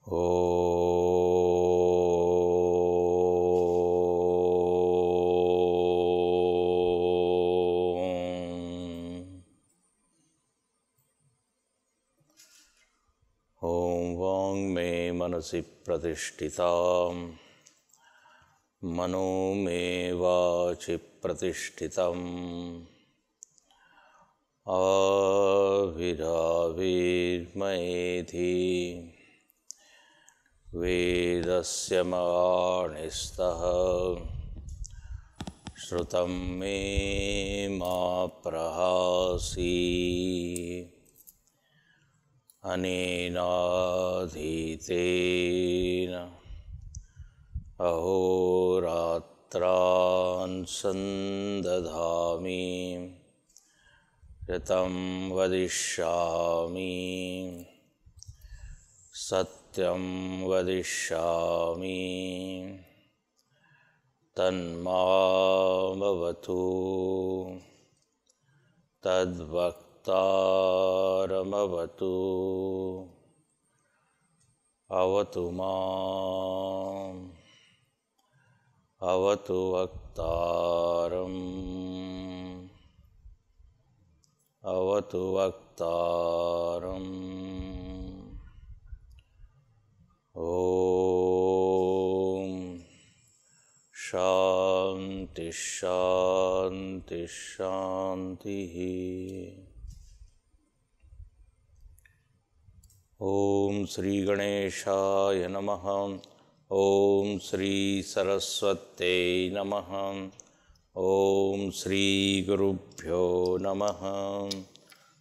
Om Vang me manasi pratishtitam Mano me vachi pratishtitam Aviravir maedhi Vedasya manistaha Shrutam me ma prahasi Anenadhitena Ahoratran sandadhami Yatam vadishyami Satyam vadishyami Tanmamavatu Tadvaktaramavatu Avatu mam Avatu vaktaram Avatu vaktaram Om Shanti Shanti Shanti Om Sri Ganeshaya Namaha Om Sri Saraswate Namaha Om Sri Gurubhyo Namaha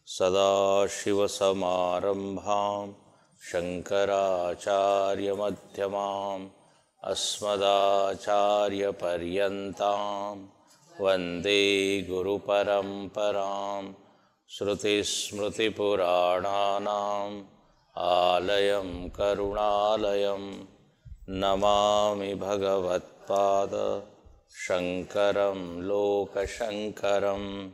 Sadashiva Samarambham Shankaracharya Madhyamam Asmadacharya Paryantam Vande Guru Paramparam Shruti Smriti Purananam Alayam Karunalayam Namami Bhagavatpada Shankaram Loka Shankaram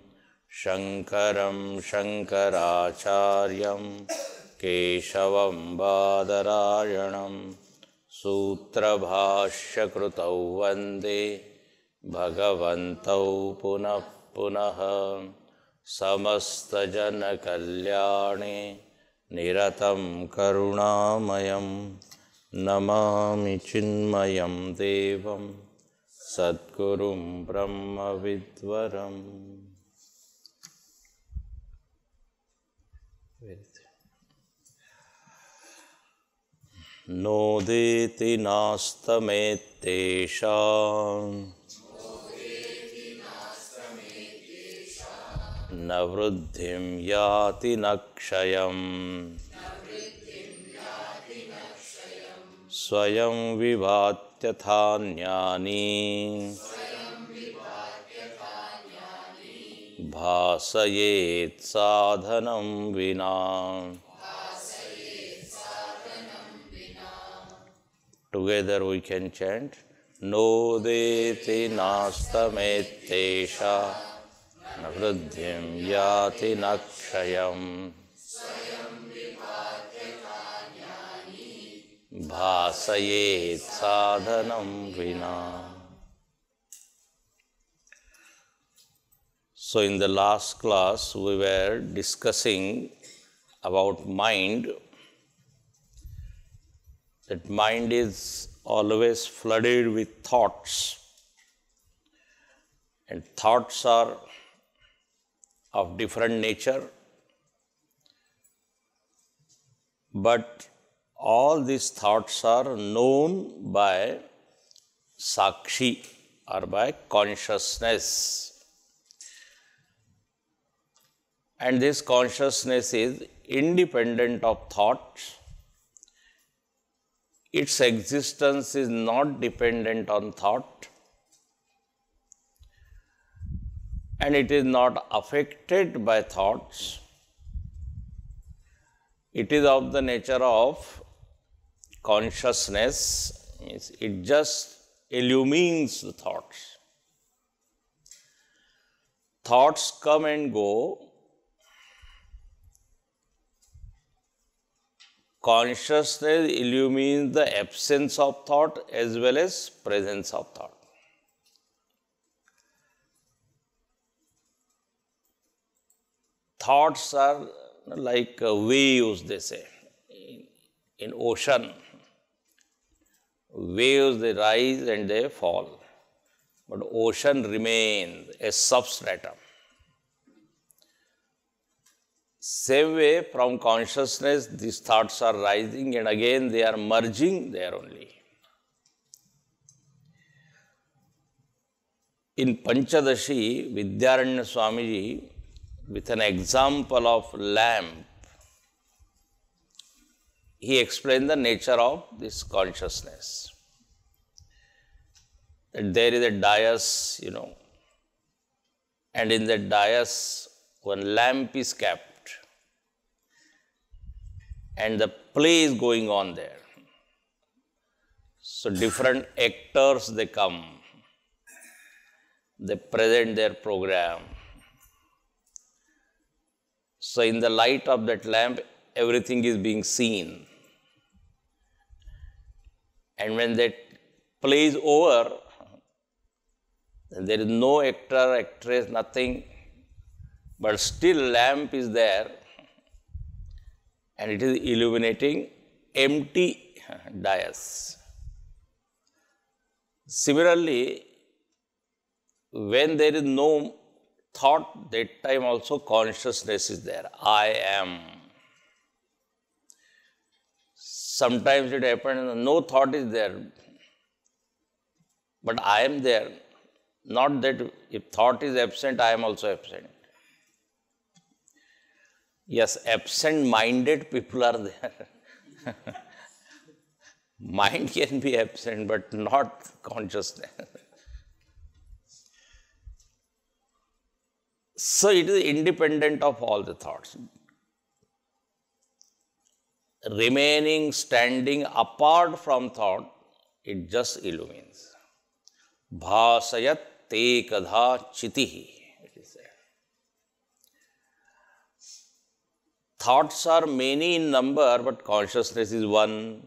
Shankaram Shankaracharyam Keshavam Badarayanam Sutra Bhashya Krutau Vande Bhagavantau Punah Punah Samasta Jana Kalyane Niratam Karunamayam Namami Chinmayam Devam Sadgurum Brahma Vidvaram. Nodeti nastametesham Navruddhim yati nakshayam Swayam vivatyatanyani Bhasayet sadhanam vina. Together we can chant Nodeti nastametesha Navruddhim yati nakshayam Bhasayet sadhanam vina. So in the last class we were discussing about mind. That mind is always flooded with thoughts, and thoughts are of different nature, but all these thoughts are known by Sakshi or by consciousness, and this consciousness is independent of thoughts. Its existence is not dependent on thought, and it is not affected by thoughts. It is of the nature of consciousness, it just illumines the thoughts. Thoughts come and go, consciousness illumines the absence of thought as well as presence of thought. Thoughts are like waves, they say. In ocean, waves, they rise and they fall. But ocean remains a substratum. Same way, from consciousness, these thoughts are rising and again they are merging there only. In Panchadashi, Vidyaranya Swamiji, with an example of lamp, he explained the nature of this consciousness. That there is a dais, and in that dais, one lamp is kept. And the play is going on there. So different actors, they come. They present their program. So in the light of that lamp, everything is being seen. And when that play is over, then there is no actor, actress, nothing. But still lamp is there. And it is illuminating empty dais. Similarly, when there is no thought, that time also consciousness is there. I am. Sometimes it happens, no thought is there, but I am there. Not that if thought is absent, I am also absent. Yes, absent-minded people are there. Mind can be absent, but not consciousness. So it is independent of all the thoughts. Remaining, standing apart from thought, it just illumines. Bhasayat te kadha chitihi. Thoughts are many in number, but consciousness is one.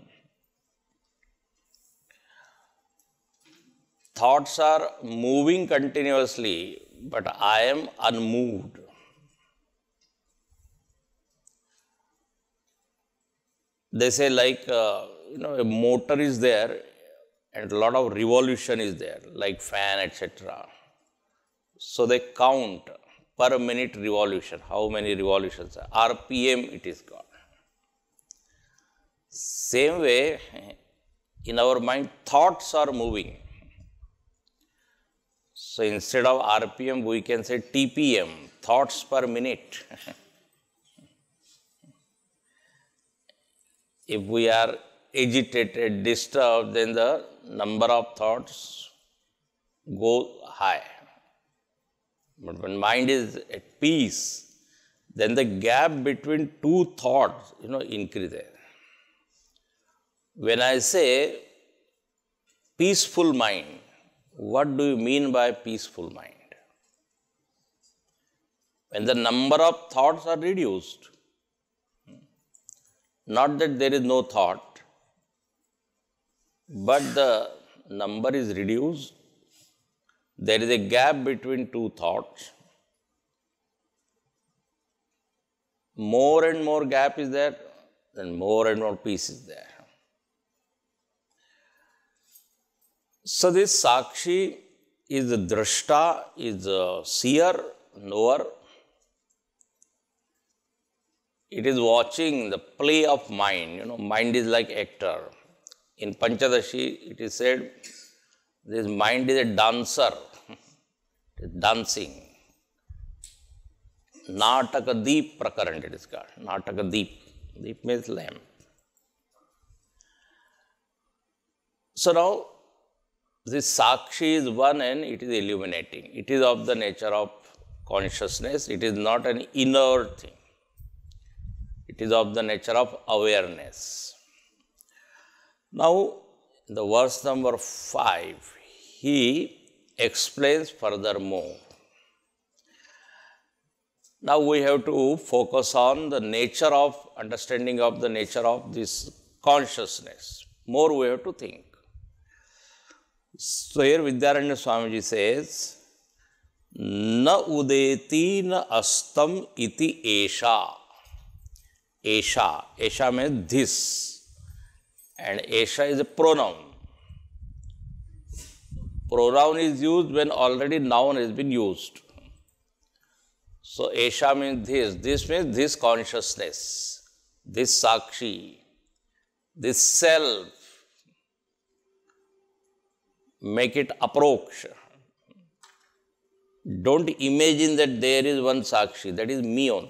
Thoughts are moving continuously, but I am unmoved. They say like, a motor is there and a lot of revolution is there, like fan, etc. So they count per minute revolution, how many revolutions are. RPM it is called. Same way, in our mind, thoughts are moving. So instead of RPM, we can say TPM, thoughts per minute. If we are agitated, disturbed, then the number of thoughts go high. But when mind is at peace, then the gap between two thoughts, increases. When I say peaceful mind, what do you mean by peaceful mind? When the number of thoughts are reduced, not that there is no thought, but the number is reduced. There is a gap between two thoughts. More and more gap is there, then more and more peace is there. So this Sakshi is a Drashta, is a seer, knower. It is watching the play of mind. Mind is like actor. In Panchadashi, it is said, this mind is a dancer. It is dancing. Nataka Deep Prakarana it is called. Nataka Deep. Deep means lamp. So now, this Sakshi is one and it is illuminating. It is of the nature of consciousness. It is not an inner thing. It is of the nature of awareness. Now, in the verse number 5, he explains furthermore Now we have to focus on the nature of, understanding of the nature of this consciousness. More we have to think. So here Vidyaranya Swamiji says, Na udeti na astam iti esha. Esha. Esha means this. And esha is a pronoun. Pronoun is used when already noun has been used. So esha means this. This means this consciousness, this sakshi, this self. Make it aproksha. Don't imagine that there is one sakshi, that is me only.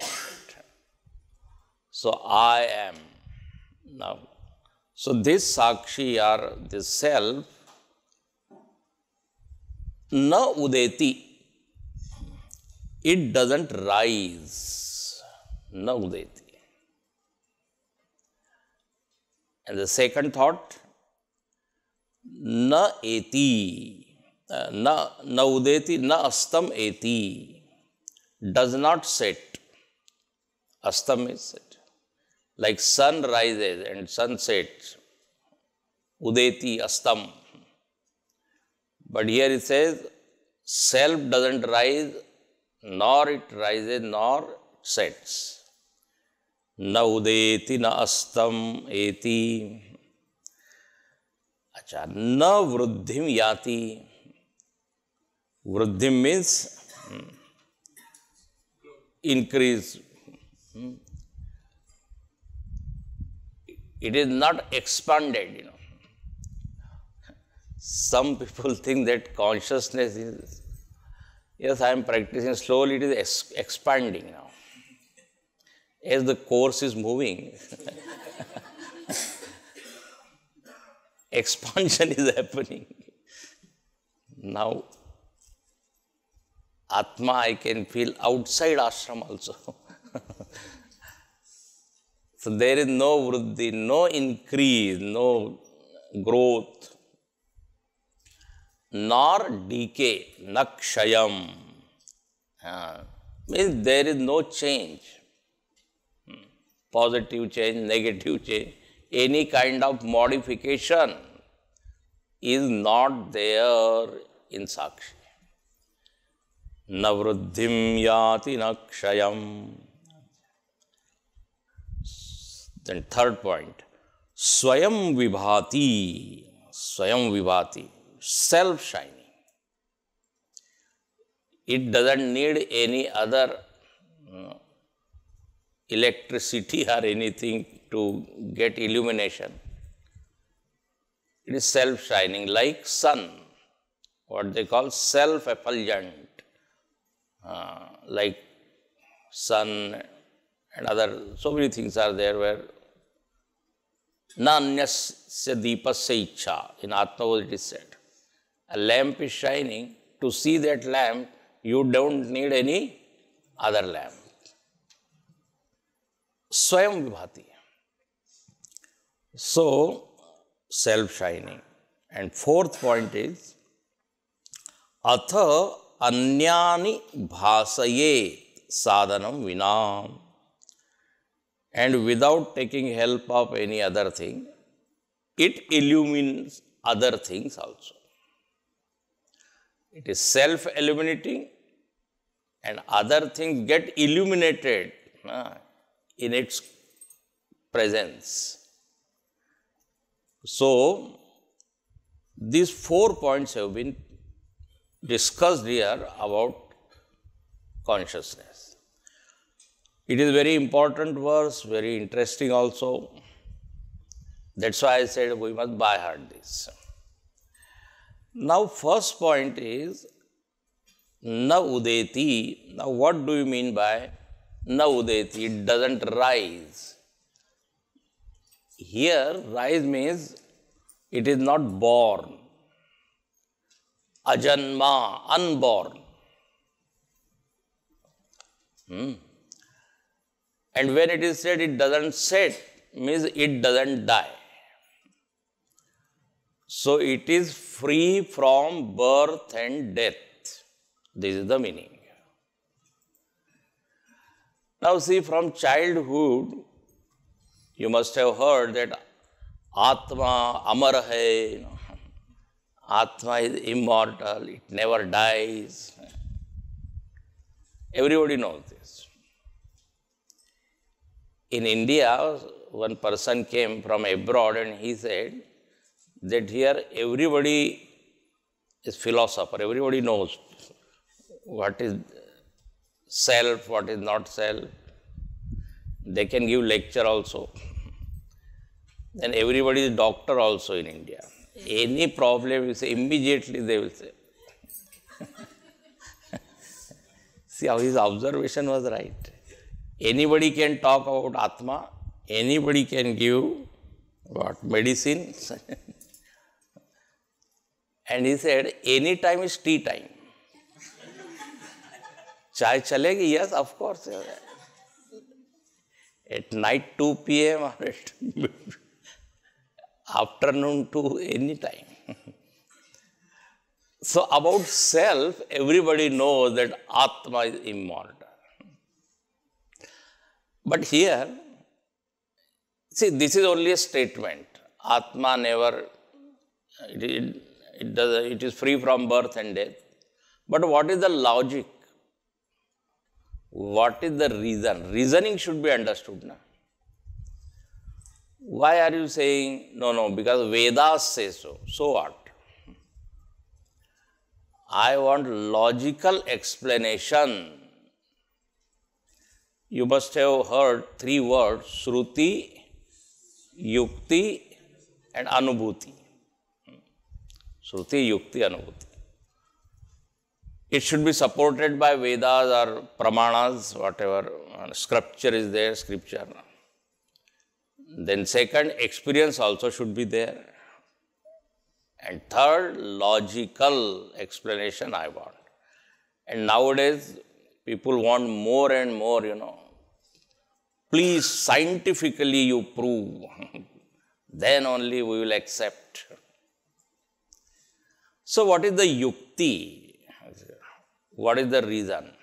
So I am. Now, so this sakshi or this self, na udeti, it doesn't rise. Na udeti. And the second thought, na eti, na udeti, na astam eti, does not set. Astam is set. Like sun rises and sun sets. Udeti, astam. But here it says, self doesn't rise, nor it rises, nor sets. Na udeti, na astam eti. Acha, na vruddhim yati. Vruddhim means increase. It is not expanded, Some people think that consciousness is, yes, I am practicing slowly, it is expanding now. As the course is moving, expansion is happening. Now, Atma I can feel outside ashram also. So there is no vruddhi, no increase, no growth, nor decay, nakshayam. Means there is no change. Positive change, negative change, any kind of modification is not there in Sakshi. Na vruddhim yati nakshayam. Then third point, swayam vibhati, self-shining. It doesn't need any other electricity or anything to get illumination. It is self-shining, like sun, what they call self-effulgent, like sun and other, so many things are there where na anyasya deepasya ichha, in Atmabodh it is said. A lamp is shining, to see that lamp, you don't need any other lamp. Swayam vibhati. So, self-shining. And fourth point is, atha anyani bhasayet sadhanam vinam. And without taking help of any other thing, it illumines other things also. It is self-illuminating and other things get illuminated in its presence. So, these 4 points have been discussed here about consciousness. It is very important verse, very interesting also. That's why I said we must by heart this. Now, first point is na udeti. Now, what do you mean by na udeti? It doesn't rise. Here, rise means it is not born. Ajanma, unborn. And when it is said it doesn't set, means it doesn't die. So it is free from birth and death. This is the meaning. Now see, from childhood, you must have heard that Atma Amar hai, Atma is immortal, it never dies. Everybody knows this. In India, one person came from abroad and he said that here everybody is philosopher, everybody knows what is self, what is not self. They can give lecture also. And everybody is doctor also in India. Any problem you say, immediately they will say. See how his observation was right. Anybody can talk about Atma, anybody can give what? Medicine. And he said, any time is tea time. Chai chalegi? Yes, of course. At night 2 p.m. or at afternoon to any time. So about self, everybody knows that Atma is immortal. But here, see, this is only a statement. Atma never, it is free from birth and death. But what is the logic? What is the reason? Reasoning should be understood. Na? Why are you saying, no, because Vedas say so. So what? I want logical explanation. You must have heard 3 words, Shruti, Yukti and Anubhuti. Shruti, Yukti, Anubhuti. It should be supported by Vedas or Pramanas, whatever scripture is there, scripture. Then second, experience also should be there. And third, logical explanation I want. And nowadays, people want more and more, Please, scientifically you prove. Then only we will accept. So what is the yukti? What is the reason?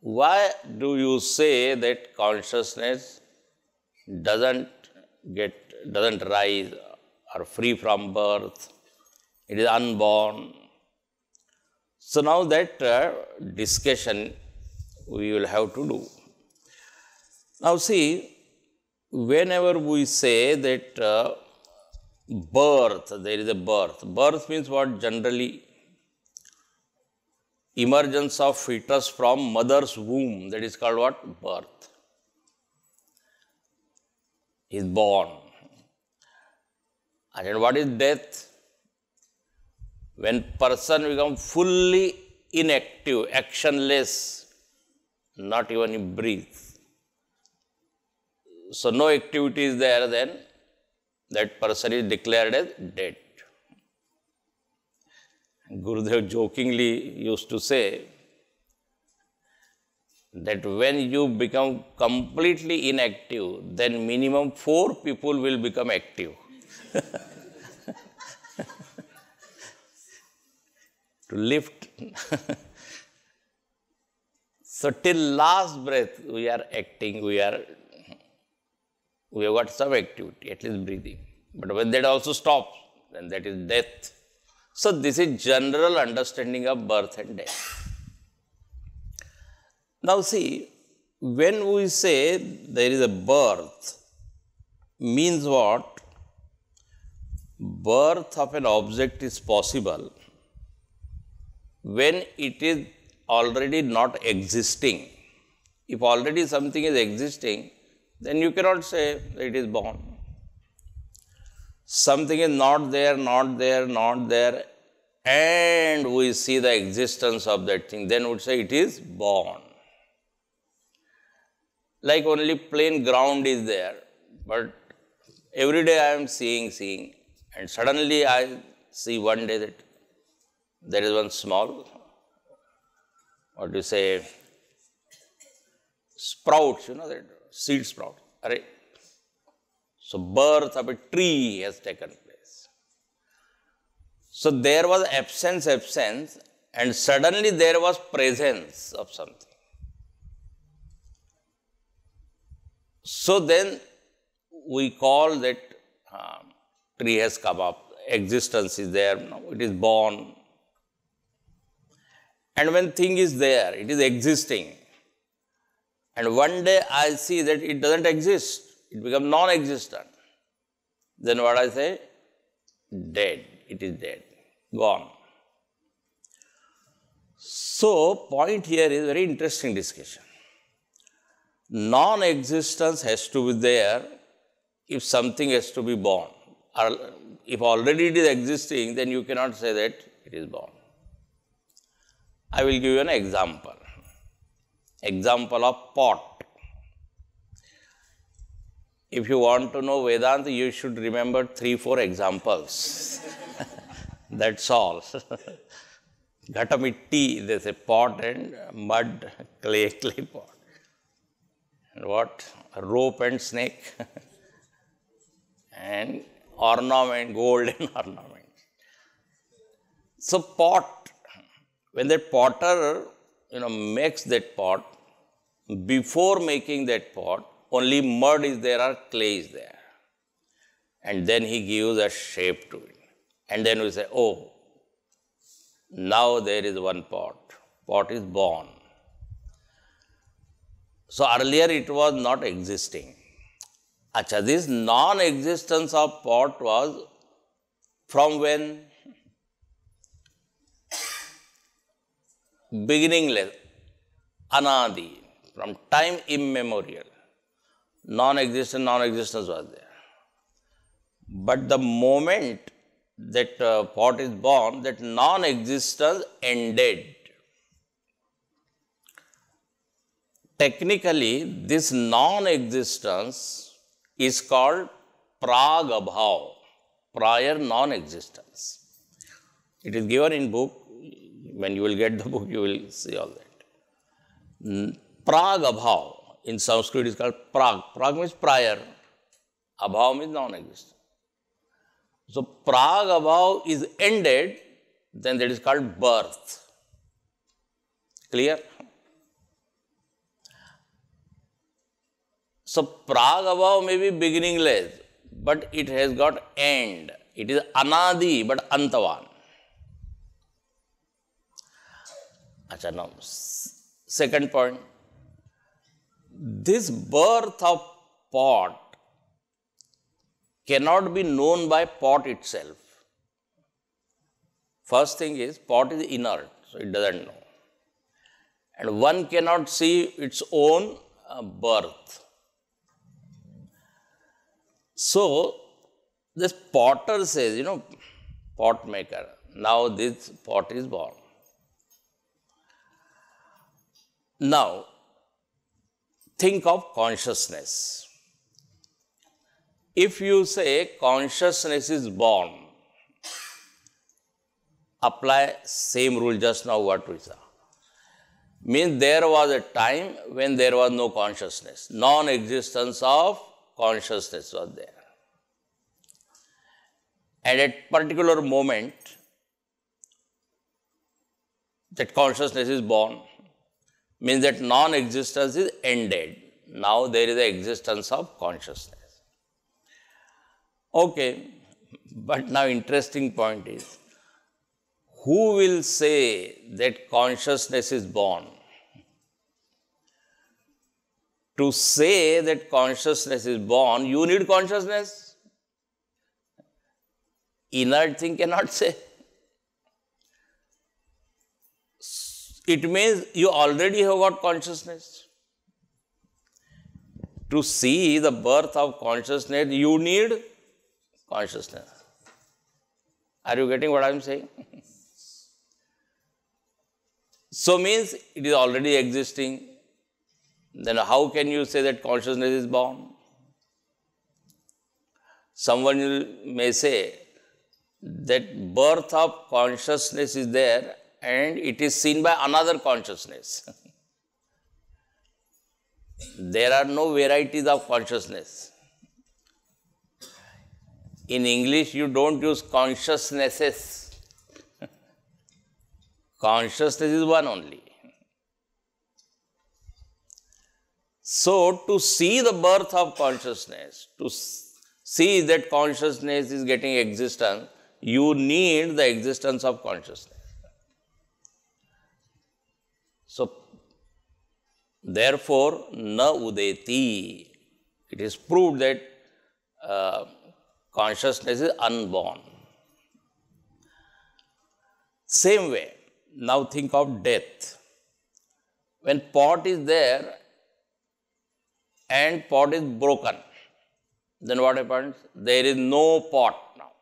Why do you say that consciousness doesn't rise or free from birth? It is unborn. So now that discussion we will have to do. Now see, whenever we say that birth, there is a birth. Birth means what generally? Emergence of fetus from mother's womb. That is called what? Birth. He is born. And what is death? When person becomes fully inactive, actionless, not even he breathes. So no activity is there, then that person is declared as dead. Gurudev jokingly used to say that when you become completely inactive, then minimum 4 people will become active. To lift. So till last breath we are acting, we have got some activity, at least breathing. But when that also stops, then that is death. So this is general understanding of birth and death. Now see, when we say there is a birth, means what? Birth of an object is possible when it is already not existing. If already something is existing, then you cannot say that it is born. Something is not there, and we see the existence of that thing, then we would say it is born. Like only plain ground is there, but every day I am seeing, and suddenly I see one day that there is one small, sprouts, that seed sprout. Right? So birth of a tree has taken place. So there was absence, and suddenly there was presence of something. So then we call that tree has come up, existence is there, now it is born. And when thing is there, it is existing. And one day I see that it doesn't exist, it becomes non-existent. Then what I say? Dead. It is dead. Gone. So, point here is very interesting discussion. Non-existence has to be there if something has to be born. Or if already it is existing, then you cannot say that it is born. I will give you an example. Example of pot. If you want to know Vedanta, you should remember 3-4 examples. That's all. Ghatamitti, there's a pot and mud, clay pot. And what? A rope and snake. And ornament, golden ornament. So pot, when that potter, makes that pot, before making that pot, only mud is there or clay is there. And then he gives a shape to it. And then we say, oh, now there is one pot. Pot is born. So earlier it was not existing. Acha, this non-existence of pot was from when? Beginningless, anadi, from time immemorial. Non-existence was there. But the moment that pot is born, that non-existence ended. Technically, this non-existence is called prag-abhav, prior non-existence. It is given in book. When you will get the book, you will see all that. Prag-abhav, in Sanskrit, is called prag. Prag means prior. Abhav means non-existent. So, prag-abhav is ended, then that is called birth. Clear? So, prag-abhav may be beginningless, but it has got end. It is anadi, but antavan. Acha, now, second point. This birth of pot cannot be known by pot itself. First thing is, pot is inert, so it doesn't know. And one cannot see its own birth. So, this potter says, pot maker, now this pot is born. Now, think of consciousness. If you say consciousness is born, apply same rule just now what we saw. Means there was a time when there was no consciousness. Non-existence of consciousness was there. And at particular moment, that consciousness is born. Means that non-existence is ended. Now there is the existence of consciousness. Okay, but now interesting point is, who will say that consciousness is born? To say that consciousness is born, you need consciousness. Inert thing cannot say. It means you already have got consciousness. To see the birth of consciousness, you need consciousness. Are you getting what I am saying? So means it is already existing. Then how can you say that consciousness is born? Someone may say that birth of consciousness is there and it is seen by another consciousness. There are no varieties of consciousness. In English, you don't use consciousnesses. Consciousness is one only. So, to see the birth of consciousness, to see that consciousness is getting existence, you need the existence of consciousness. So, therefore, na udeti. It is proved that consciousness is unborn. Same way, now think of death. When pot is there and pot is broken, then what happens? There is no pot now.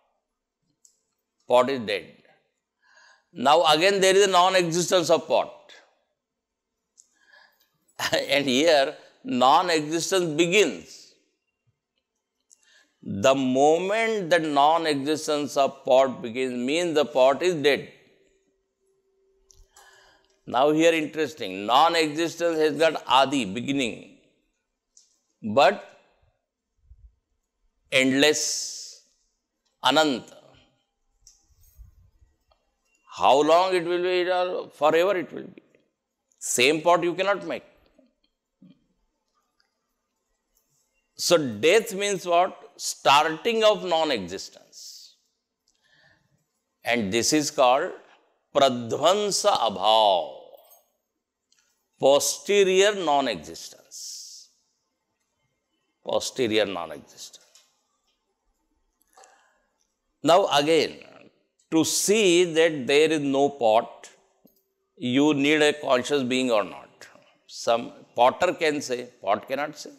Pot is dead. Now again there is a non-existence of pot. And here non-existence begins. The moment that non-existence of pot begins means the pot is dead. Now here interesting, non-existence has got Adi, beginning, but endless, Ananta. How long it will be? Forever it will be. Same pot you cannot make. So death means what? Starting of non-existence. And this is called Pradhvansa Abhav, posterior non-existence. Posterior non-existence. Now again, to see that there is no pot, you need a conscious being or not. Some potter can say, pot cannot say.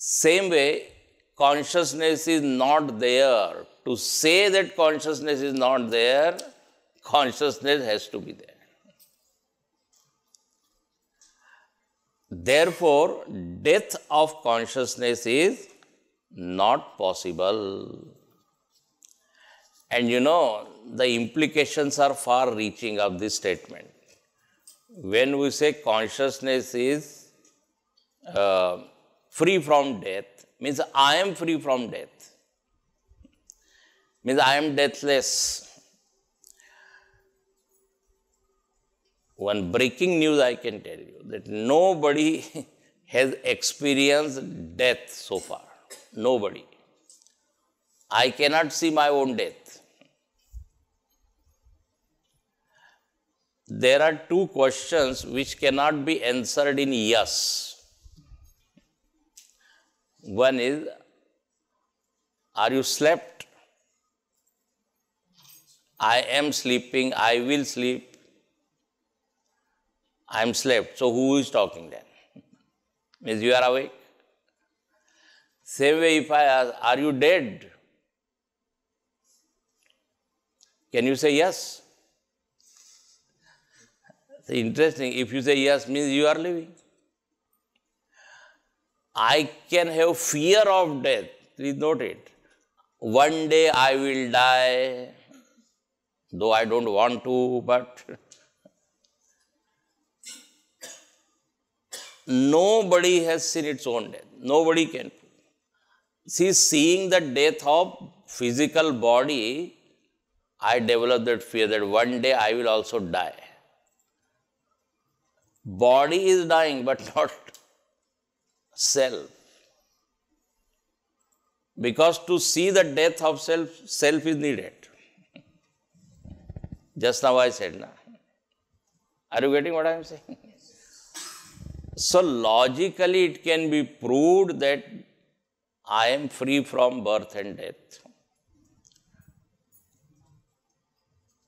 Same way, consciousness is not there. To say that consciousness is not there, consciousness has to be there. Therefore, death of consciousness is not possible. And you know, the implications are far reaching of this statement. When we say consciousness is free from death, means I am free from death. Means I am deathless. One breaking news I can tell you, that nobody has experienced death so far. Nobody. I cannot see my own death. There are two questions which cannot be answered in yes. One is, are you slept? I am sleeping, I will sleep. I am slept. So who is talking then? Means you are awake. Same way if I ask, are you dead? Can you say yes? It's interesting. If you say yes, means you are living. I can have fear of death. Please note it. One day I will die, though I don't want to, but nobody has seen its own death. Nobody can. See, seeing the death of physical body, I developed that fear that one day I will also die. Body is dying, but not self. Because to see the death of self, self is needed. Just now I said, na? Are you getting what I am saying? So logically it can be proved that I am free from birth and death.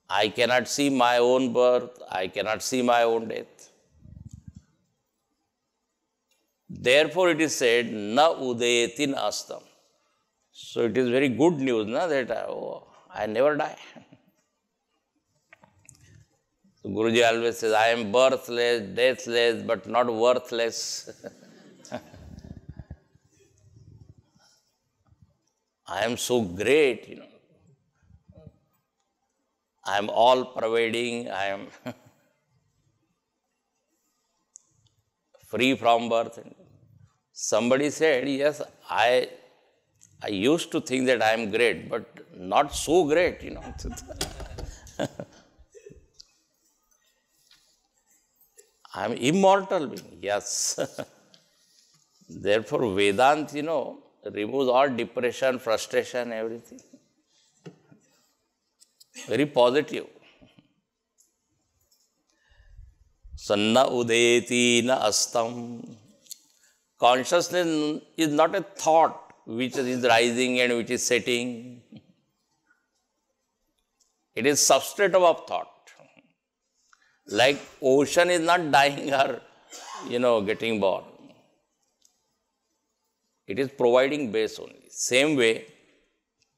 I cannot see my own birth, I cannot see my own death. Therefore it is said, na udayati na astam. So it is very good news, na, that I never die. So Guruji always says, I am birthless, deathless, but not worthless. I am so great, you know. I am all pervading, I am free from birth. Somebody said, yes, I used to think that I am great, but not so great, you know. I am immortal being. Yes. Therefore, Vedanta, removes all depression, frustration, everything. Very positive. So, na udeti na astam. Consciousness is not a thought which is rising and which is setting. It is substratum of thought. Like ocean is not dying or, getting born. It is providing base only. Same way,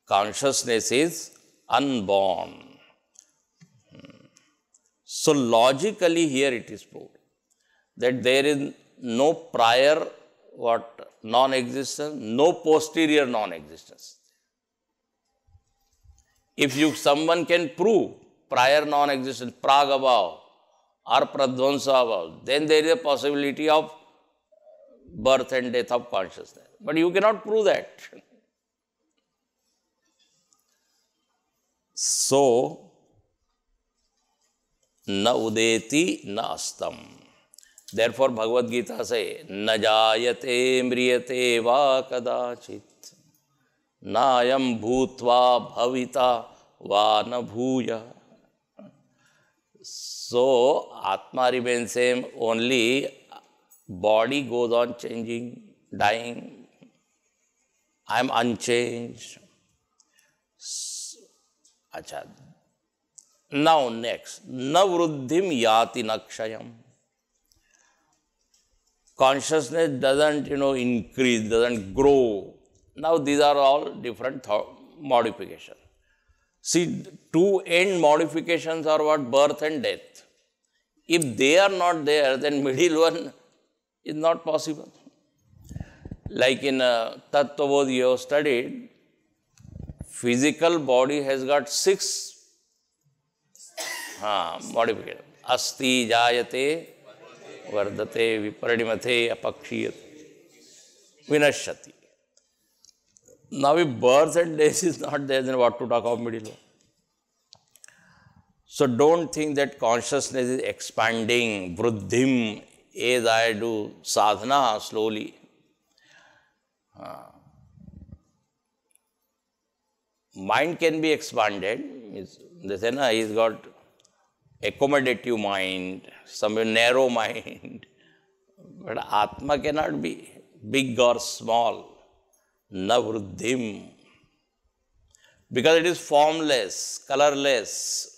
consciousness is unborn. So logically here it is proved that there is no prior non-existence, no posterior non-existence. If someone can prove prior non-existence, prag-abhav or pradvamsa-abhav, then there is a possibility of birth and death of consciousness. But you cannot prove that. So, na udeti na astam. Therefore, Bhagavad Gita says, na jayate mriyate va kadachit, na ayam bhutva bhavita va na bhuya. So, Atma remains same, only body goes on changing, dying. I am unchanged. Achha. Now next, na vruddhim yati nakshayam. Consciousness doesn't, increase, doesn't grow. Now these are all different modifications. See, two end modifications are what? Birth and death. If they are not there, then middle one is not possible. Like in Tattva Bodh you have studied, physical body has got 6 modifications. Asti, jayate, vardate, viparinimate, apakshiyate, vinashyati. Now if birth and death is not there, then what to talk of middle one? So don't think that consciousness is expanding, vruddhim, as I do sadhana slowly. Mind can be expanded. They say, he's got accommodative mind, some narrow mind. But Atma cannot be big or small. Na vruddhim. Because it is formless, colorless.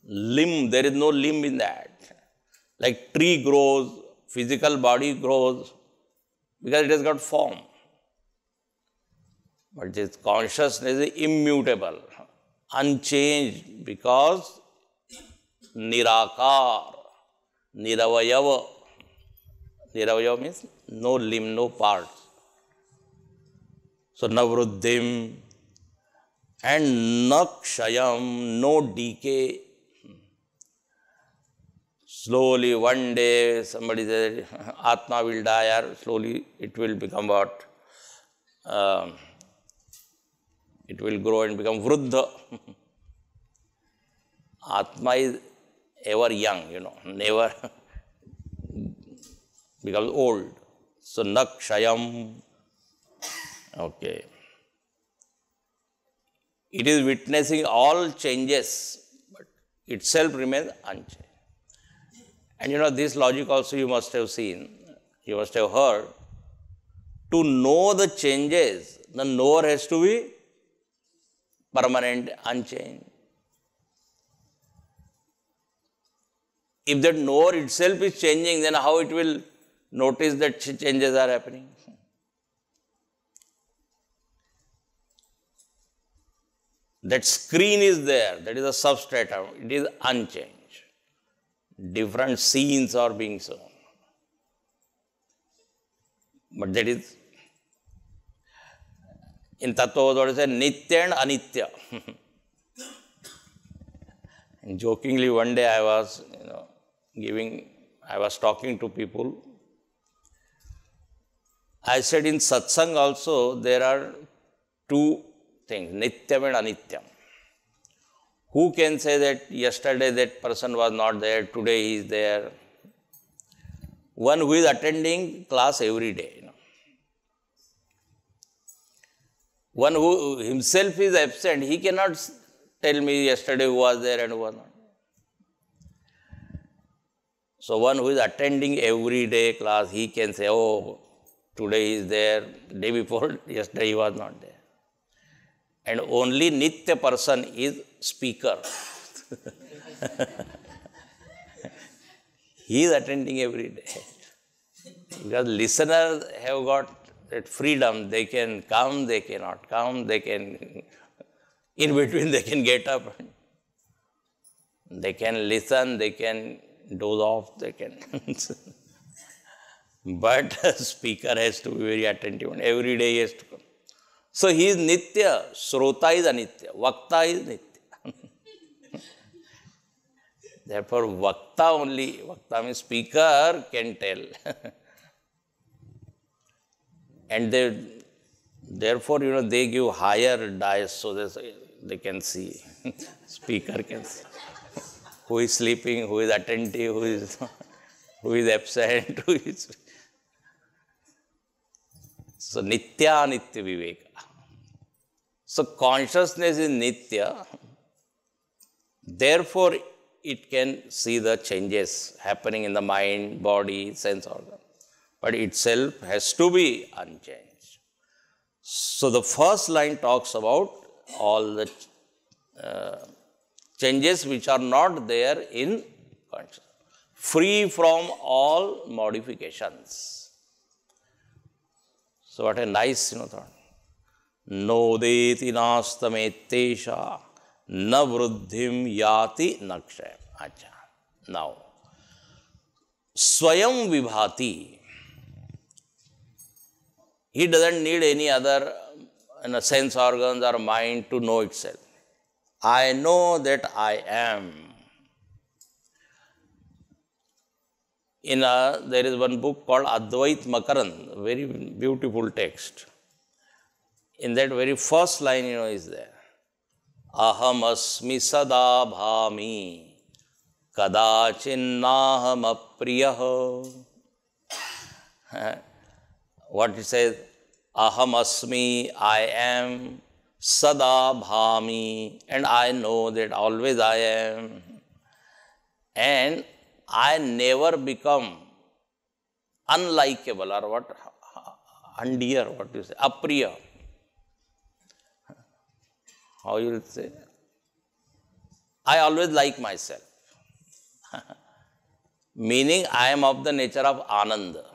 Limb, there is no limb in that. Like tree grows, physical body grows, because it has got form. But this consciousness is immutable, unchanged, because nirakar, niravayava. Niravayava means no limb, no parts. So, navruddhim and nakshayam, no decay. Slowly, one day, somebody says, Atma will die, or slowly it will become what? It will grow and become vruddha. Atma is ever young, never becomes old. So, nakshayam. Okay. It is witnessing all changes, but itself remains unchanged. And this logic also you must have seen, you must have heard. To know the changes, the knower has to be permanent, unchanged. If that knower itself is changing, then how it will notice that changes are happening? That screen is there, that is a substratum, it is unchanged. Different scenes are being shown. But that is, in Tattva what is said, Nitya and Anitya. And jokingly one day I was, I was talking to people. I said in satsang also there are two things, Nityam and Anityam. Who can say that yesterday that person was not there, today he is there? One who is attending class every day. One who himself is absent, he cannot tell me yesterday who was there and who was not. So one who is attending every day class, he can say, oh, today he is there, day before, yesterday he was not there. And only Nitya person is speaker. He is attending every day. Because listeners have got that freedom, they can come, they cannot come, they can, in between they can get up. They can listen, they can doze off, they can. But speaker has to be very attentive and every day he has to come. So he is Nitya, Srota is Anitya, Vakta is Nitya. Therefore, Vakta means speaker can tell. And therefore, they give higher dice so that they can see. Speaker can see. Who is sleeping, who is attentive, who is absent, who is. So, Nitya, Nitya Viveka. So, consciousness is Nitya. Therefore, it can see the changes happening in the mind, body, sense organ. But itself has to be unchanged. So, the first line talks about all the changes which are not there in consciousness, free from all modifications. So, what a nice thought. Nodeti nastametesha na vruddhim yati nakshayam. Acha. Now, Swayam Vibhati. He doesn't need any other sense organs or mind to know itself. I know that I am. There is one book called Advaita Vedanta, very beautiful text. In that very first line, is there. Aham asmi sada bhami kadachinnaham apriyah. What it says, Aham asmi, I am, sada bhami, and I know that always I am. And I never become unlikable or what, undear, what do you say, apriya. How you will say? I always like myself. Meaning I am of the nature of Ananda.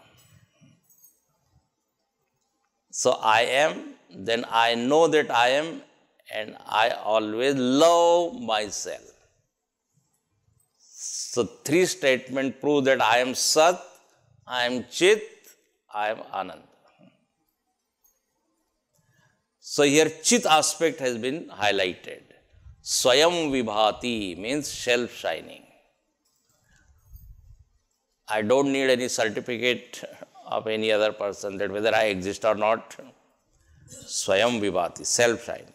So I am, then I know that I am, and I always love myself. So three statements prove that I am Sat, I am Chit, I am Ananda. So here Chit aspect has been highlighted. Swayam Vibhati means self-shining. I don't need any certificate of any other person that whether I exist or not. Swayam Vibhati, self-shining.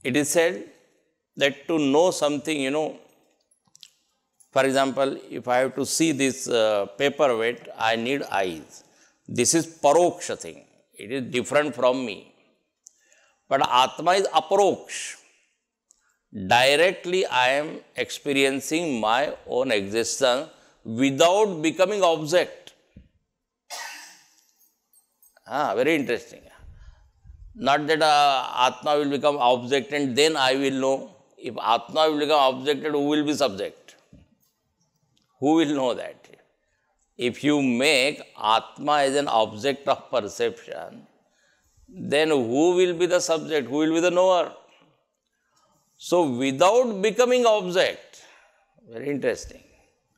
It is said that to know something, for example, if I have to see this paperweight, I need eyes. This is paroksha thing. It is different from me. But Atma is aproksha. Directly I am experiencing my own existence without becoming object. Very interesting. Not that Atma will become object and then I will know. If Atma will become object, who will be subject? Who will know that? If you make Atma as an object of perception, then who will be the subject? Who will be the knower? So, without becoming object, very interesting,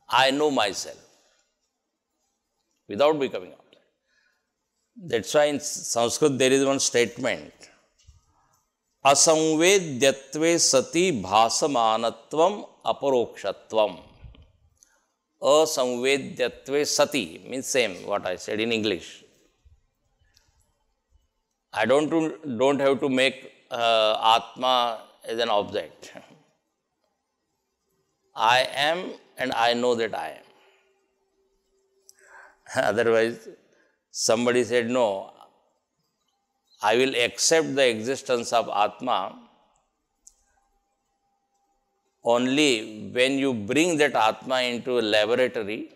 I know myself. Without becoming object. That's why in Sanskrit there is one statement. Asamvedyatve sati bhasamanatvam aparokshatvam. Asamvedyatve sati means same what I said in English. I don't have to make Atma as an object. I am and I know that I am. Otherwise, somebody said, no, I will accept the existence of Atma only when you bring that Atma into a laboratory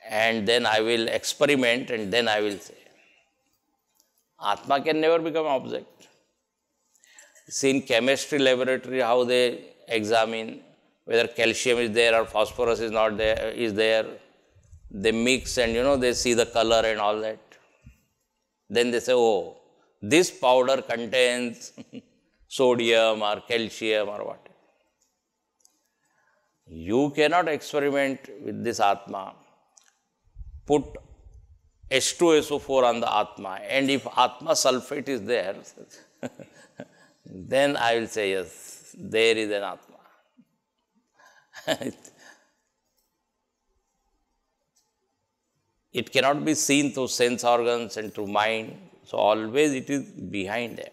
and then I will experiment and then I will say. Atma can never become object. See in chemistry laboratory how they examine whether calcium is there or phosphorus is not there, is there. They mix and they see the color and all that. Then they say, oh, this powder contains sodium or calcium or what. You cannot experiment with this Atma. Put H2SO4 on the Atma, and if Atma sulfate is there, then I will say, yes, there is an Atma. It cannot be seen through sense organs and through mind, so always it is behind them.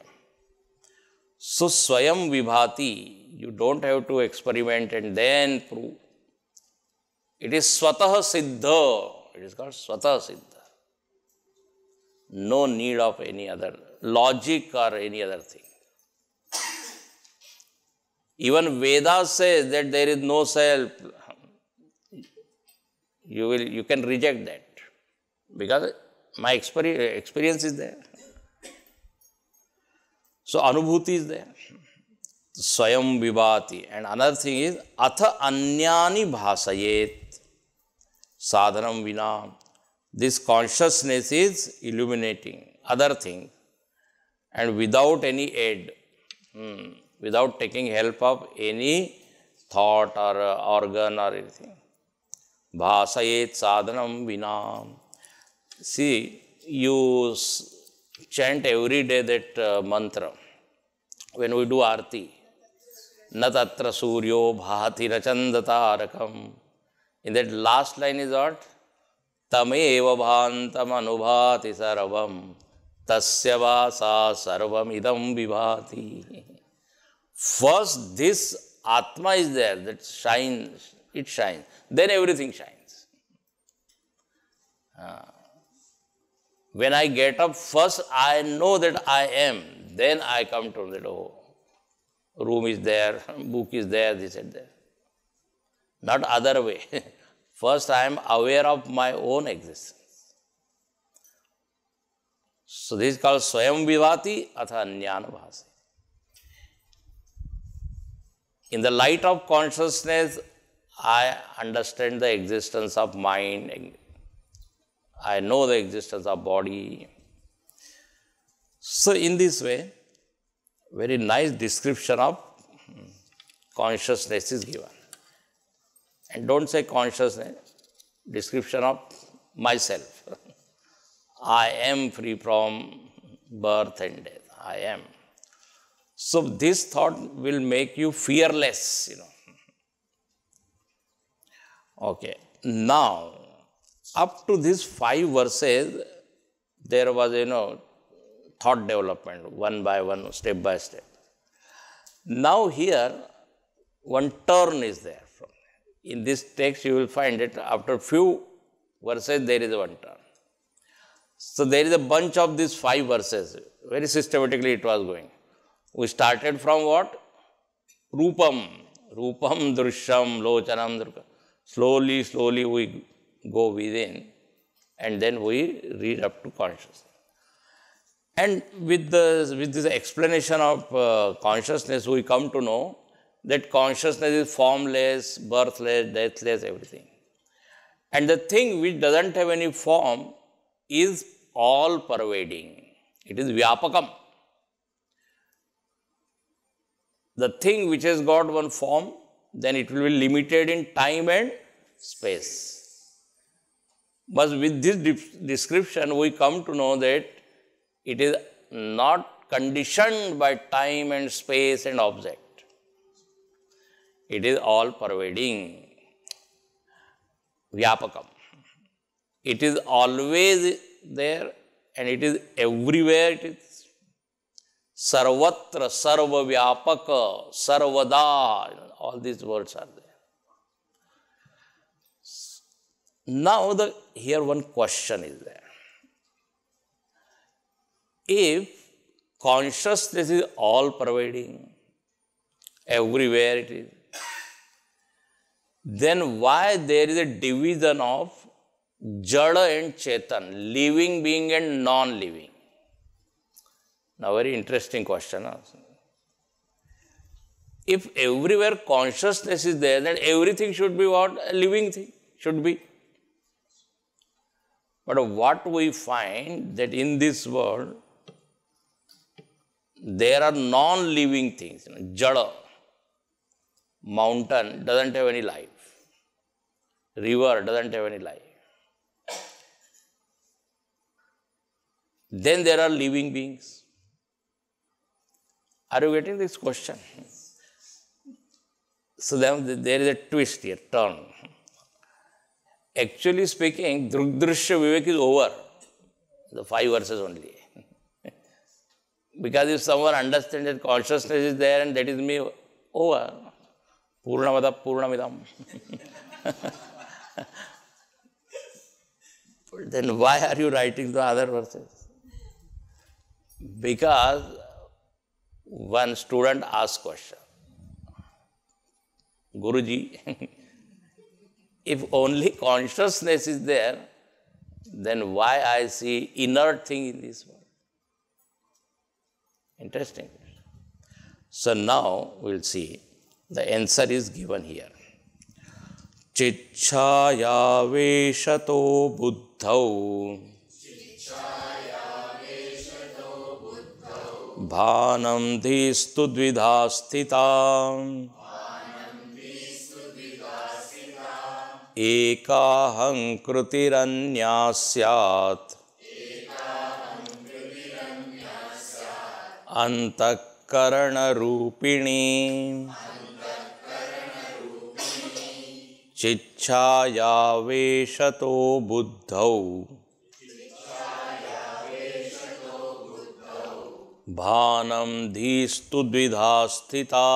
So, Swayam Vibhati, you don't have to experiment and then prove. It is Swatah Siddha. It is called Swatah Siddha. No need of any other logic or any other thing. Even Vedas says that there is no self. You can reject that because my experience is there. So Anubhuti is there. Swayam Vibhati. And another thing is Atha Anyani Bhasayet Sadhanam Vina. This consciousness is illuminating other things and without any aid, without taking help of any thought or organ or anything. Bhasayet Sadhanam Vina. See, you chant every day that mantra when we do Aarti. Na tatra suryo bhati rachandatarakam. In that last line is what? Tameva bhantam anubhati sarvam tasya vasa sarvam idam vibhati. First, this Atma is there, that shines, it shines. Then everything shines. When I get up, first I know that I am. Then I come to that, oh, room is there, book is there, this and that. Not other way. First I am aware of my own existence. So this is called Swayam Vibhati Atha Anyana Bhasayet. In the light of consciousness, I understand the existence of mind. I know the existence of body. So in this way, very nice description of consciousness is given. And don't say consciousness, description of myself. I am free from birth and death. I am. So this thought will make you fearless, Okay. Now, up to these 5 verses, there was, thought development, one by one, step by step. Now here, one turn is there. In this text, you will find that after few verses, there is one turn. So there is a bunch of these 5 verses. Very systematically it was going. We started from what? Rupam. Rupam, Drishyam, Lochanam, Durga. Slowly we go within and then we read up to consciousness. And with this explanation of consciousness, we come to know that consciousness is formless, birthless, deathless, everything. And the thing which doesn't have any form is all pervading. It is Vyapakam. The thing which has got one form, then it will be limited in time and space. But with this description, we come to know that it is not conditioned by time and space and object. It is all pervading. Vyapakam. It is always there and it is everywhere. It is sarvatra, sarva vyapaka, sarvada, all these words are there. Now here one question is there. If consciousness is all pervading, everywhere it is, then why there is a division of Jada and Chetan, living being and non-living? Now, very interesting question. If everywhere consciousness is there, then everything should be what? A living thing should be. But what we find that in this world, there are non-living things. Jada, mountain doesn't have any life. River doesn't have any life. Then there are living beings. Are you getting this question? So then there is a twist here, turn. Actually speaking, Drig, Dirshya, Viveka is over. The 5 verses only. Because if someone understands that consciousness is there and that is me, over. Purnamada Purnamidam. But then why are you writing the other verses? Because one student asked question. Guruji, if only consciousness is there, then why I see inert thing in this world? Interesting. So now we'll see. The answer is given here. Chichaya veshato buddhau bhanam dhistu dvidhastita ekaham krutiranyasyat antakarana rupini chichaya veshato buddhau bhanam dhistu dvidhastita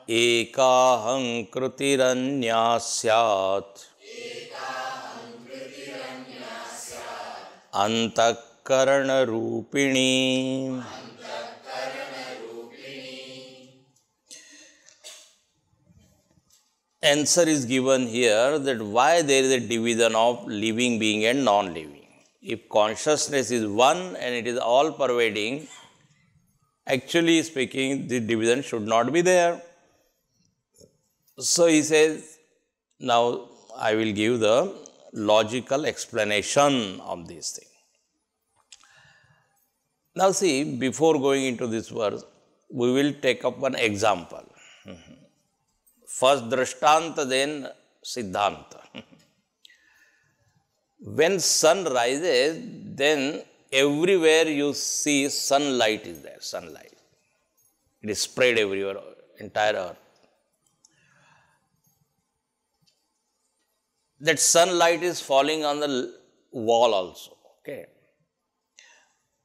ekaham krutiranyasyat antakarana rupini. Answer is given here that why there is a division of living being and non-living. If consciousness is one and it is all pervading, actually speaking, the division should not be there. So he says, now I will give the logical explanation of this thing. Now see, before going into this verse, we will take up one example. First Drishtanta, then Siddhanta. When sun rises, then everywhere you see sunlight is there, sunlight. It is spread everywhere, entire earth. That sunlight is falling on the wall also, okay.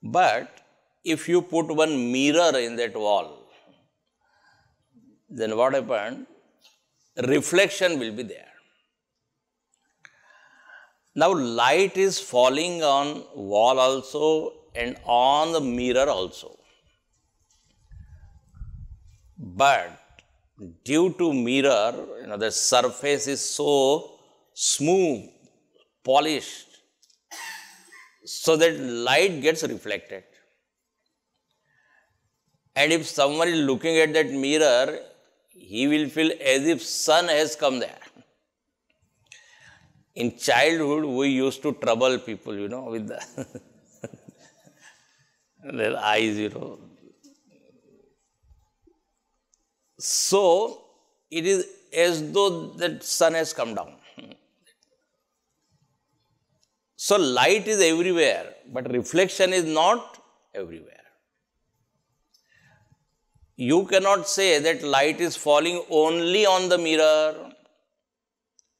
But if you put one mirror in that wall, then what happened? Reflection will be there. Now light is falling on wall also and on the mirror also. But due to mirror, the surface is so smooth, polished, so that light gets reflected. And if someone is looking at that mirror, he will feel as if sun has come there. In childhood, we used to trouble people, with their eyes, So, it is as though that sun has come down. So, light is everywhere, but reflection is not everywhere. You cannot say that light is falling only on the mirror,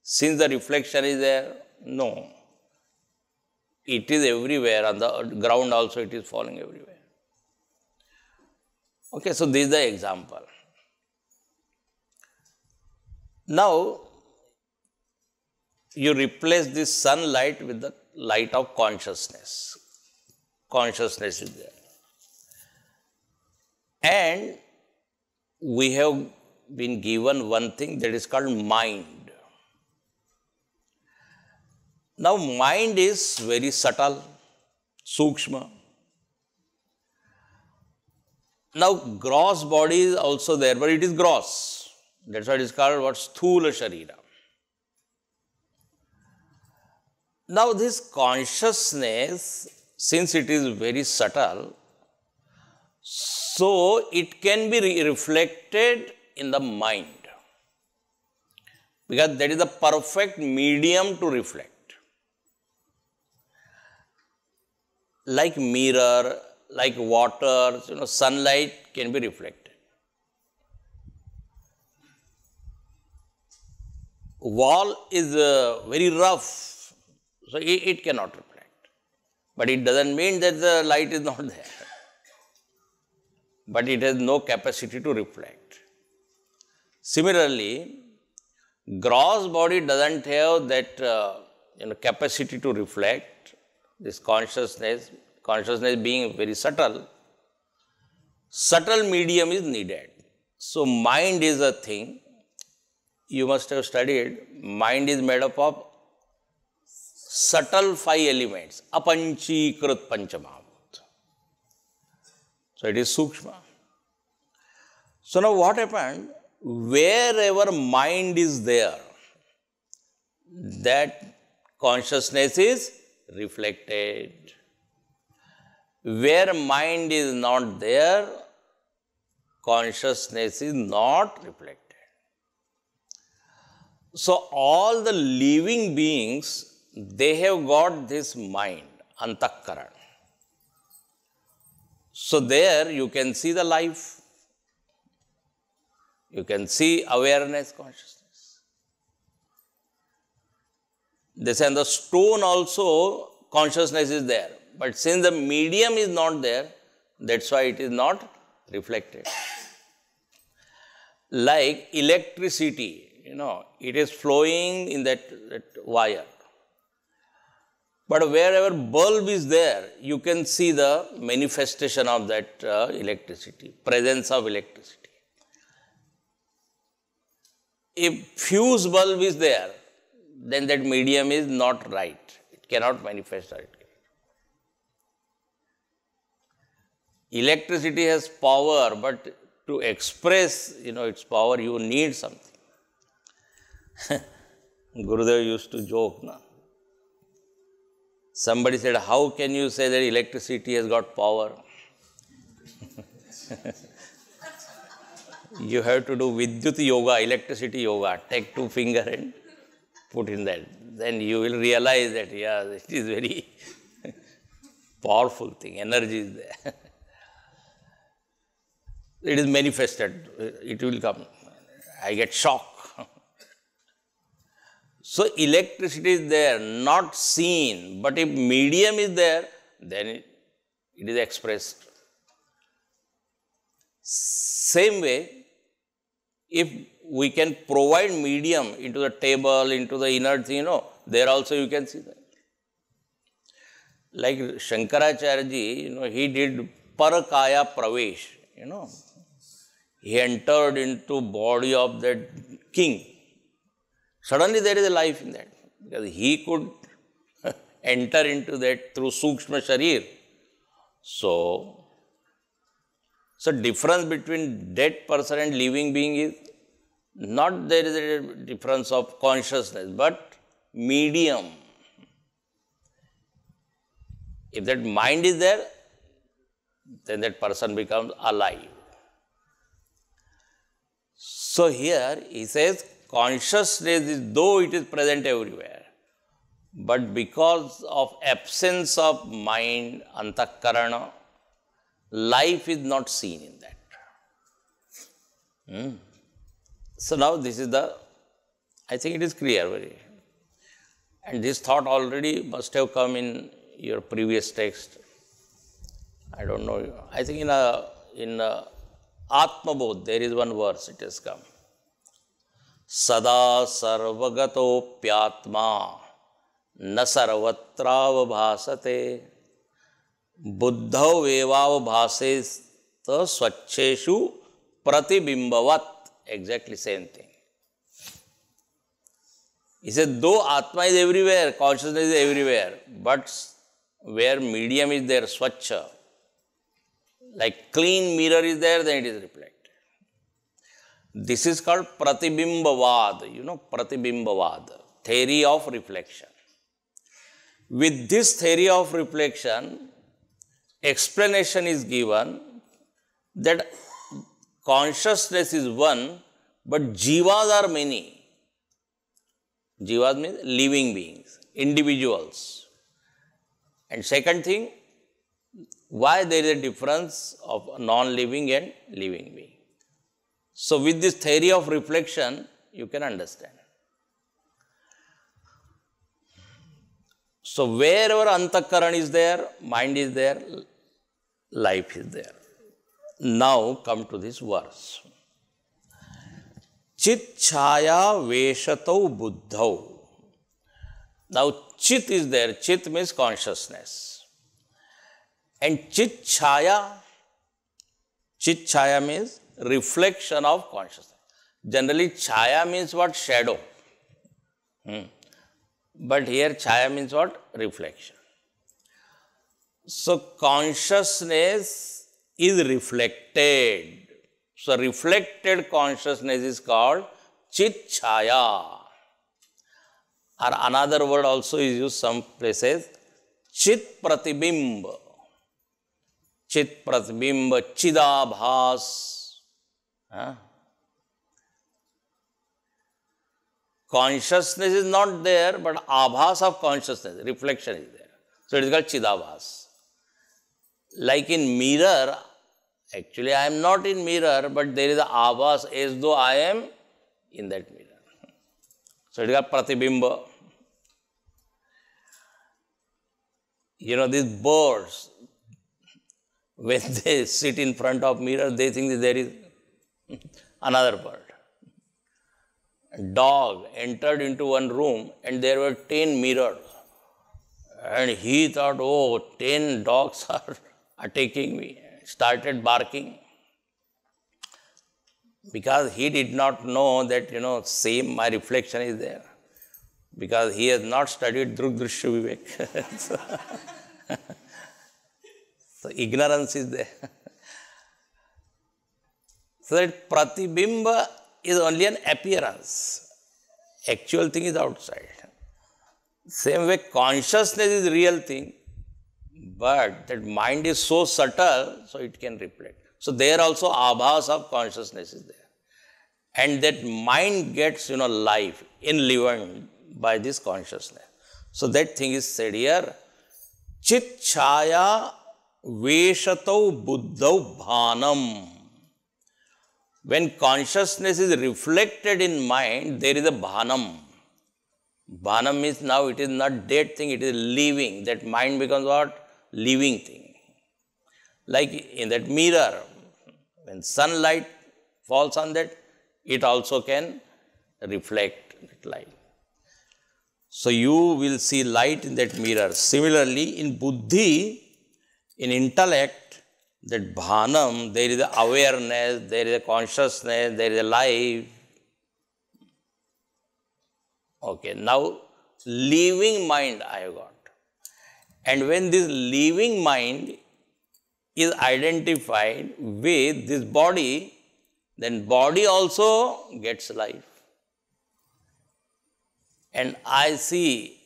since the reflection is there. No. It is everywhere, on the ground also it is falling everywhere. Okay, so this is the example. Now, you replace this sunlight with the light of consciousness. Consciousness is there. And we have been given one thing that is called mind. Now, mind is very subtle, sukshma. Now, gross body is also there, but it is gross. That's why it is called what? Sthula Sharira. Now, this consciousness, since it is very subtle, so it can be reflected in the mind. Because that is the perfect medium to reflect. Like mirror, like water, sunlight can be reflected. Wall is very rough, so it cannot reflect. But it doesn't mean that the light is not there. But it has no capacity to reflect. Similarly, gross body doesn't have that capacity to reflect. This consciousness being very subtle, subtle medium is needed. So, mind is a thing. You must have studied, mind is made up of subtle 5 elements, apanchikrit panchamabhut. So, it is sukshma. So, now what happened? Wherever mind is there, that consciousness is reflected. Where mind is not there, consciousness is not reflected. So, all the living beings, they have got this mind, antakaran. So, there you can see the life, you can see awareness, consciousness. They say, and the stone also, consciousness is there. But since the medium is not there, that's why it is not reflected. Like electricity, it is flowing in that wire. But wherever bulb is there, you can see the manifestation of that electricity, presence of electricity. If fuse bulb is there, then that medium is not right. It cannot manifest right. Electricity has power, but to express, its power, you need something. Gurudev used to joke, no? Somebody said, how can you say that electricity has got power? You have to do Vidyut yoga, electricity yoga. Take 2 fingers and put in that. Then you will realize that, yeah, it is very powerful thing. Energy is there. It is manifested. It will come. I get shock. So, electricity is there, not seen. But if medium is there, then it is expressed. Same way, if we can provide medium into the table, into the inner thing, there also you can see that. Like Shankaracharyaji, he did parakaya pravesh, He entered into body of that king. Suddenly there is a life in that. Because he could enter into that through sukshma sharir. So difference between dead person and living being is not there is a difference of consciousness, but medium. If that mind is there, then that person becomes alive. So here he says, consciousness is, though it is present everywhere, but because of absence of mind, antakarana, life is not seen in that. So now this is I think it is clear very. And this thought already must have come in your previous text. I don't know. I think in Atma Bodh, there is one verse, it has come. Sada sarvagatopyatma na sarvatra bhasate buddhau evav bhases ta swacheshu pratibimbavat. Exactly same thing. He said, though Atma is everywhere, consciousness is everywhere, but where medium is there, swachha, like clean mirror is there, then it is reflected. This is called Pratibimbavad, Pratibimbavad, theory of reflection. With this theory of reflection, explanation is given that consciousness is one, but jivas are many. Jivas means living beings, individuals. And second thing, why there is a difference of non-living and living being. So with this theory of reflection, you can understand. So wherever antakaran is there, mind is there, life is there. Now come to this verse. Chit chaya veshatau buddhau. Now chit is there. Chit means consciousness. And chit chaya means reflection of consciousness. Generally chaya means what? Shadow. But here chaya means what? Reflection. So consciousness is reflected. So reflected consciousness is called chit chaya. Or another word also is used some places, chit pratibimb. Chit pratibimb, chidabhas. Consciousness is not there, but abhas of consciousness, reflection is there. So it is called chidabhas. Like in mirror, actually I am not in mirror, but there is a abhas as though I am in that mirror. So it is called pratibimba. These birds, when they sit in front of mirror, they think that there is another bird. A dog entered into one room and there were 10 mirrors. And he thought, oh, 10 dogs are attacking me. Started barking. Because he did not know that, same my reflection is there. Because he has not studied Drig, Dirshya, Viveka. So ignorance is there. So that pratibimba is only an appearance. Actual thing is outside. Same way consciousness is real thing. But that mind is so subtle, so it can reflect. So there also abhas of consciousness is there. And that mind gets, life, enlivened by this consciousness. So that thing is said here, chit chaya veshatau buddhau bhanam. When consciousness is reflected in mind, there is a bhanam. Bhanam means now it is not dead thing, it is living. That mind becomes what? Living thing. Like in that mirror, when sunlight falls on that, it also can reflect that light. So you will see light in that mirror. Similarly, in buddhi, in intellect, that bhanam, there is a awareness, there is a consciousness, there is a life. Okay, now living mind I have got. And when this living mind is identified with this body, then body also gets life. And I see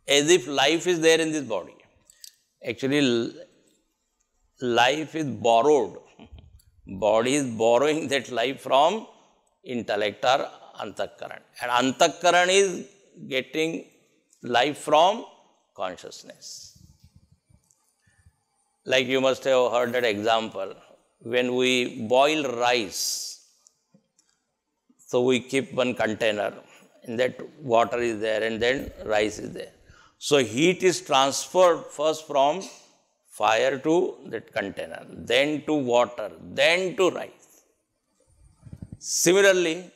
as if life is there in this body. Actually, life is borrowed. Body is borrowing that life from intellect or antakaran. And antakaran is getting life from consciousness. Like you must have heard that example. When we boil rice, so we keep one container, and that water is there and then rice is there. So heat is transferred first from fire to that container, then to water, then to rice. Similarly,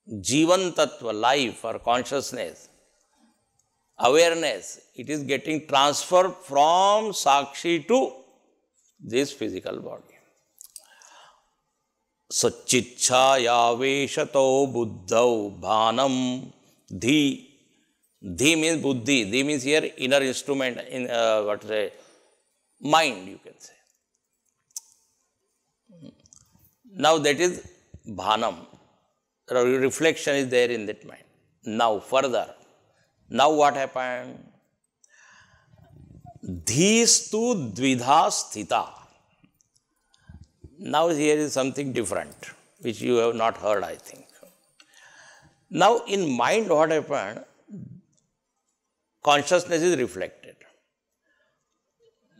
Jivan Tattva, life or consciousness, awareness, it is getting transferred from Sakshi to this physical body. So, Chichayaveshato buddhau bhanam dhi. Dhi means buddhi. Dhi means here inner instrument, in mind, you can say. Now that is bhanam. Reflection is there in that mind. Now further. Now what happened? Dhistu dvidha sthita. Now here is something different, which you have not heard, I think. Now in mind what happened? Consciousness is reflected.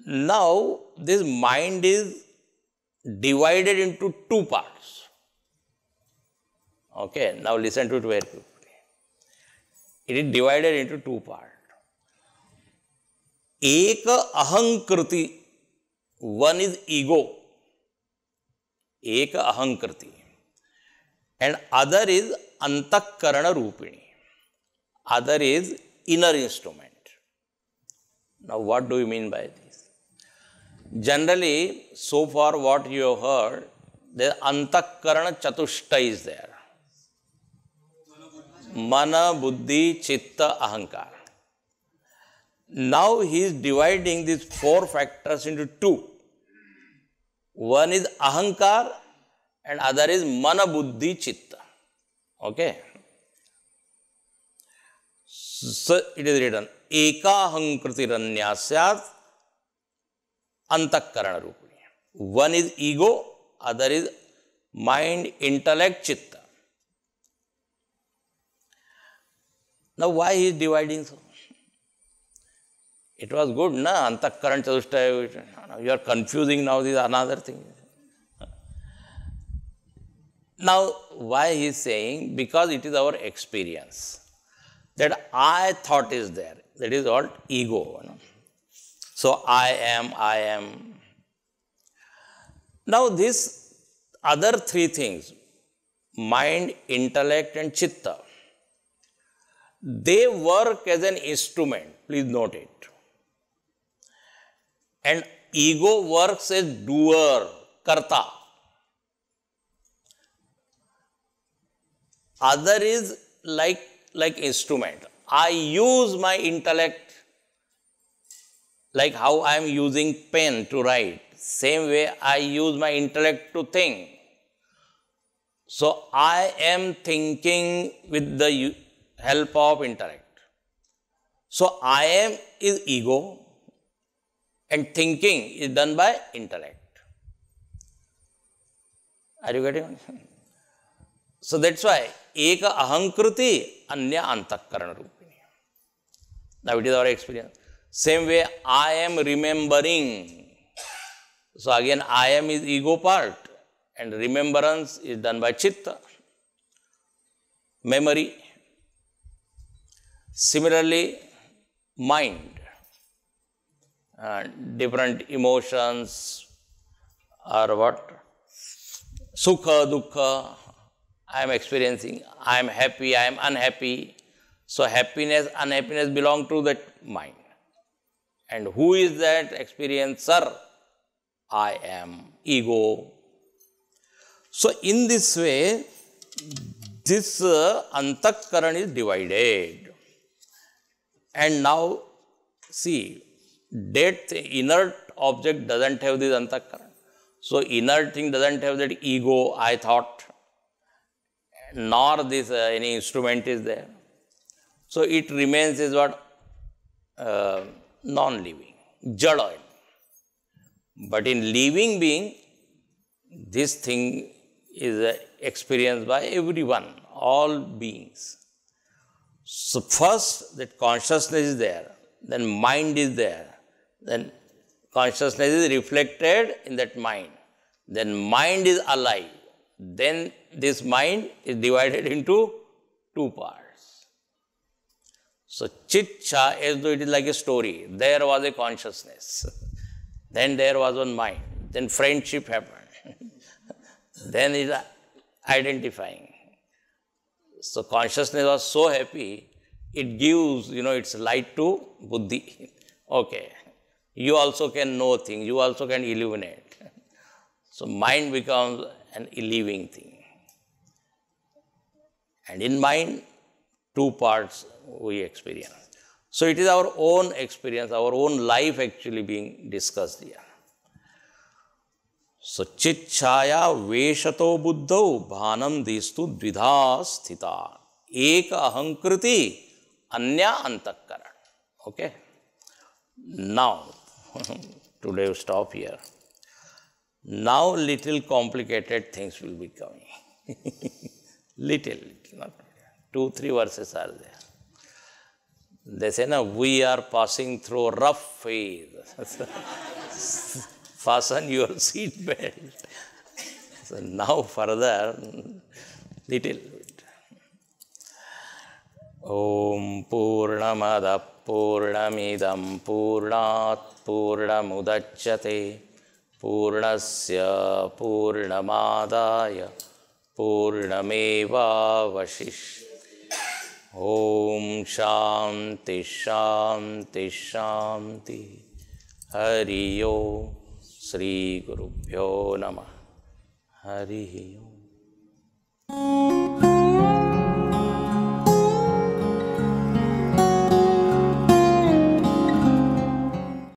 Now this mind is divided into two parts. Okay, now listen to it very quickly. It is divided into two parts. Eka ahankriti, one is ego. Eka ahankriti. And other is antakarana rupini. Other is inner instrument. Now what do you mean by this? Generally, so far what you have heard, the antakarana chatushta is there. Mana, buddhi, chitta, ahankara. Now he is dividing these four factors into two. One is ahankar and other is mana, buddhi, chitta. Okay. So it is written, ekahankritiranyasyat antakarana rupini. One is ego, other is mind, intellect, chitta. Now why he is dividing so? It was good, na? Antakarana chatushta. You are confusing now, this is another thing. Now why he is saying? Because it is our experience. That I thought is there. That is called ego. You know? So I am. Now these other three things, mind, intellect and chitta, they work as an instrument. Please note it. And ego works as doer, karta. Other is like instrument. I use my intellect like how I am using pen to write. Same way I use my intellect to think. So I am thinking with the help of intellect. So I am is ego and thinking is done by intellect. Are you getting it? So that's why eka ahankriti anya antakarana rupini. Now it is our experience. Same way I am remembering. So again I am is ego part and remembrance is done by chitta. Memory. Similarly, mind. Different emotions or what? Sukha, dukkha. I am experiencing. I am happy, I am unhappy. So happiness, unhappiness belong to that mind. And who is that experiencer? I am, ego. So in this way, this antakarana is divided. And now, see, that inert object doesn't have this antakarana. So inert thing doesn't have that ego, I thought, nor this any instrument is there. So it remains as what? Non-living, jada. But in living being, this thing is experienced by everyone, all beings. So first that consciousness is there, then mind is there, then consciousness is reflected in that mind, then mind is alive, then this mind is divided into two parts. So chit-cha, as though it is like a story. There was a consciousness. Then there was one mind. Then friendship happened. Then it is identifying. So consciousness was so happy, it gives, its light to buddhi. Okay, you also can know things, you also can illuminate. So mind becomes an living thing. And in mind, two parts we experience. So it is our own experience, our own life actually being discussed here. So chit-chaya veshato buddhau bhanam distu dvidha sthita eka ahankriti anya antakaran. Okay. Now, today we stop here. Now little complicated things will be coming. little, not 2-3 verses are there. They say, no, we are passing through a rough phase. Fasten your seat belt. So now further, little bit. Om Purnamada Purnamidam Purnat Purnamudachyate Purnasya Purnamadaya Purnameva Vashish. Om Shanti Shanti Shanti. Hari Om. Sri Gurubhyo Namah. Hari Om.